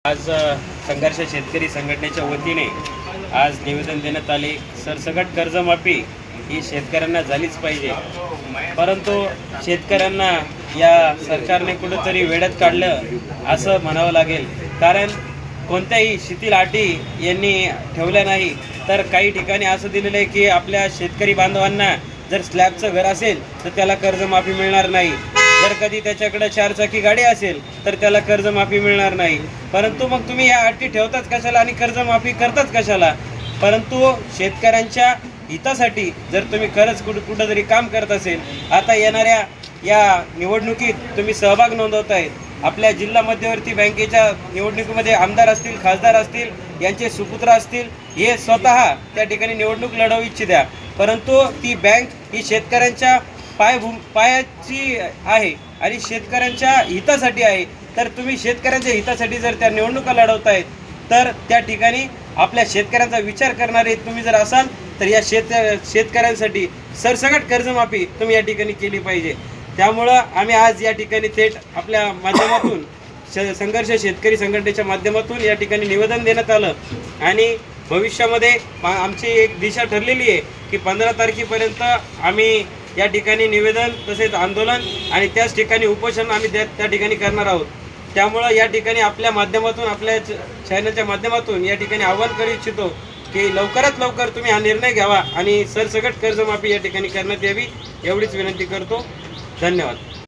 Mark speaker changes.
Speaker 1: आज संघर्ष शेतकरी संघटनेच्या वतीने आज निवेदन देण्यात आले। सरसकट कर्जमाफी ही शेतकऱ्यांना झालीच पाहिजे, परंतु शेतकऱ्यांना या सरकारने कुठेतरी वेड्यात काढलं असं म्हणावं लागेल। कारण कोणत्याही शिथिल अटी यांनी ठेवल्या नाही। तर काही ठिकाणी असं दिलेलं आहे की आपल्या शेतकरी बांधवांना जर स्लॅबचं घर असेल तर त्याला कर्जमाफी मिळणार नाही, जर कधी त्याच्याकडे 4 चाकी गाडी असेल तर त्याला कर्जमाफी मिळणार नाही। परंतु मग तुम्ही या अटी ठेवताच कशाला आणि कर्जमाफी करताच कशाला? परंतु शेतकऱ्यांच्या हितासाठी जर तुम्ही खरंच कुठंतरी काम करत असेल, आता येणाऱ्या या निवडणुकीत तुम्ही सहभाग नोंदवताय। आपल्या जिल्हा मध्यवर्ती बँकेच्या निवडणुकीमध्ये आमदार असतील, खासदार असतील, यांचे सुपुत्र असतील, हे स्वतः त्या ठिकाणी निवडणूक लढवू इच्छित्या, परंतु ती बँक ही शेतकऱ्यांच्या पायाची आहे आणि शेतकऱ्यांच्या हितासाठी आहे। तर तुम्ही शेतकऱ्यांच्या हितासाठी जर त्या निवडणुका लढवतायत तर त्या ठिकाणी आपल्या शेतकऱ्यांचा विचार करणारे तुम्ही जर असाल तर या शेतकऱ्यांसाठी सरसकट कर्जमाफी तुम्ही या ठिकाणी केली पाहिजे। त्यामुळं आम्ही आज या ठिकाणी थेट आपल्या माध्यमातून संघर्ष शेतकरी संघटनेच्या माध्यमातून या ठिकाणी निवेदन देण्यात आलं आणि भविष्यामध्ये आमची एक दिशा ठरलेली आहे की 15 तारखेपर्यंत आम्ही या ठिकाणी निवेदन तसेच आंदोलन आणि त्याच ठिकाणी उपोषण आम्ही त्या ठिकाणी करणार आहोत। त्यामुळं या ठिकाणी आपल्या माध्यमातून आपल्या चॅनलच्या माध्यमातून या ठिकाणी आवाहन करू इच्छितो की लवकरात लवकर तुम्ही हा निर्णय घ्यावा आणि सरसकट कर्जमाफी या ठिकाणी करण्यात यावी, एवढीच विनंती करतो। धन्यवाद।